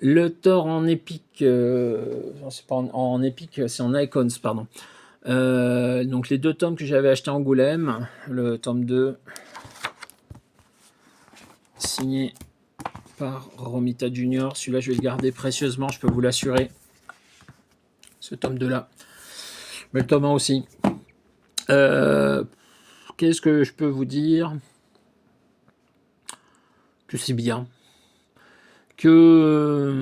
Le Thor en épique, c'est pas en épique, c'est en Icons, pardon. Donc les 2 tomes que j'avais acheté en Angoulême, le tome 2, signé par Romita Junior. Celui-là, je vais le garder précieusement, je peux vous l'assurer. Ce tome 2 là. Mais le tome 1 aussi. Qu'est-ce que je peux vous dire? Que c'est bien. On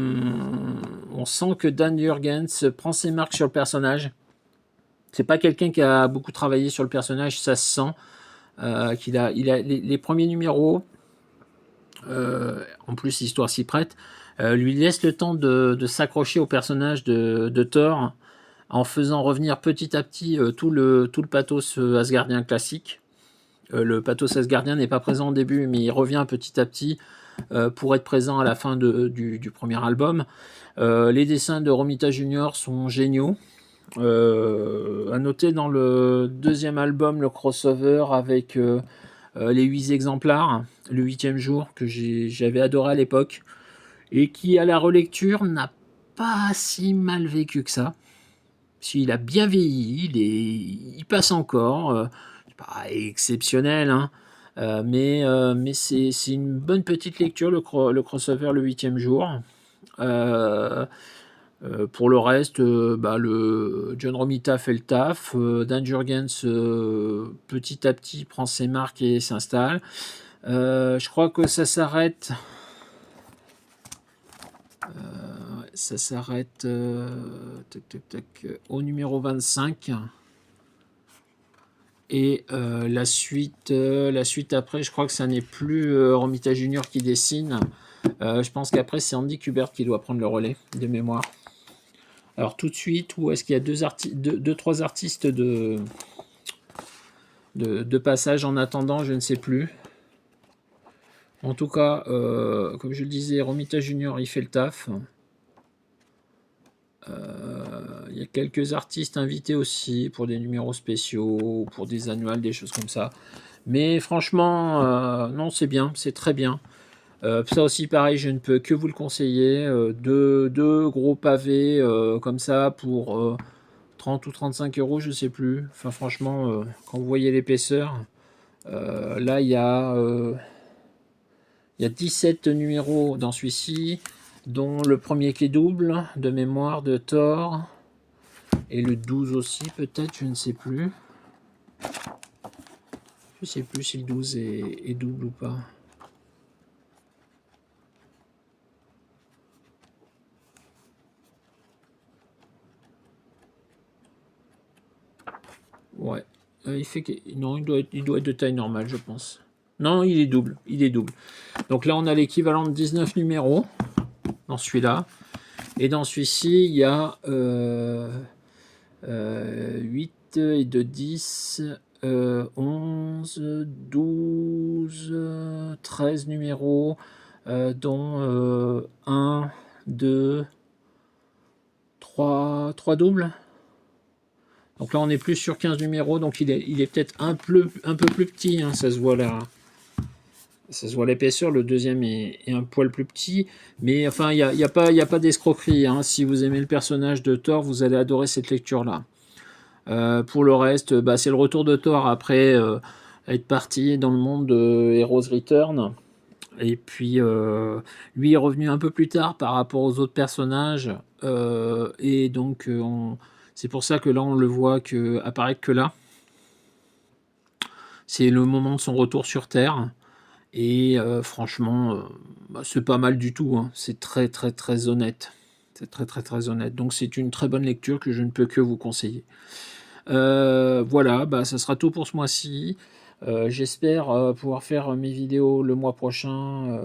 sent que Dan Jurgens prend ses marques sur le personnage. C'est pas quelqu'un qui a beaucoup travaillé sur le personnage, ça se sent. Il a les premiers numéros, en plus l'histoire s'y prête, lui laisse le temps de s'accrocher au personnage de Thor, en faisant revenir petit à petit tout le pathos asgardien classique. Le pathos asgardien n'est pas présent au début, mais il revient petit à petit pour être présent à la fin du premier album. Les dessins de Romita Junior sont géniaux. À noter dans le deuxième album, le crossover avec les 8 exemplaires, le 8e jour, que j'avais adoré à l'époque, et qui à la relecture n'a pas si mal vécu que ça. S'il a bien vieilli, il passe encore, c'est pas exceptionnel, hein, mais c'est une bonne petite lecture, le crossover le 8e jour. Pour le reste, le John Romita fait le taf, Dan Jurgens petit à petit prend ses marques et s'installe. Je crois que ça s'arrête. Au numéro 25. Et la suite après, je crois que ça n'est plus Romita Junior qui dessine. Je pense qu'après, c'est Andy Kubert qui doit prendre le relais de mémoire. Alors tout de suite, où est-ce qu'il y a 3 artistes de passage en attendant, je ne sais plus. En tout cas, comme je le disais, Romita Junior, il fait le taf. Il y a quelques artistes invités aussi pour des numéros spéciaux, pour des annuals, des choses comme ça. Mais franchement, non, c'est bien, c'est très bien. Ça aussi, pareil, je ne peux que vous le conseiller. Deux gros pavés comme ça pour 30 ou 35 euros, je sais plus. Enfin, franchement, quand vous voyez l'épaisseur, là, il y a 17 numéros dans celui-ci, dont le premier qui est double, de mémoire, de Thor, et le 12 aussi, peut-être, je ne sais plus. Je ne sais plus si le 12 est double ou pas. Ouais. Non, il doit être de taille normale, je pense. Non, il est double. Il est double. Donc là, on a l'équivalent de 19 numéros dans celui-là. Et dans celui-ci, il y a 8 et de 10, 11, 12, 13 numéros, dont 1, 2, 3 doubles. Donc là, on est plus sur 15 numéros, donc il est peut-être un peu plus petit, hein, ça se voit là. Ça se voit l'épaisseur, le deuxième est un poil plus petit, mais enfin, il n'y a pas d'escroquerie, hein. Si vous aimez le personnage de Thor, vous allez adorer cette lecture-là. Pour le reste, c'est le retour de Thor après être parti dans le monde de Heroes Return. Et puis, lui est revenu un peu plus tard par rapport aux autres personnages, et donc c'est pour ça que là on le voit apparaître que là. C'est le moment de son retour sur Terre. Et franchement, c'est pas mal du tout, hein. C'est très très très honnête. C'est très très très honnête. Donc c'est une très bonne lecture que je ne peux que vous conseiller. Voilà, ça sera tout pour ce mois-ci. J'espère pouvoir faire mes vidéos le mois prochain,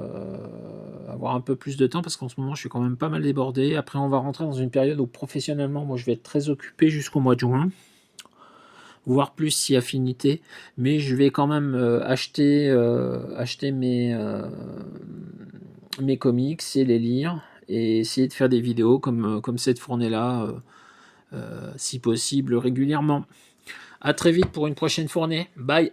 avoir un peu plus de temps parce qu'en ce moment je suis quand même pas mal débordé. Après on va rentrer dans une période où professionnellement moi je vais être très occupé jusqu'au mois de juin, voire plus si affinité, mais je vais quand même acheter mes comics et les lire et essayer de faire des vidéos comme cette fournée-là, si possible régulièrement. À très vite pour une prochaine fournée. Bye!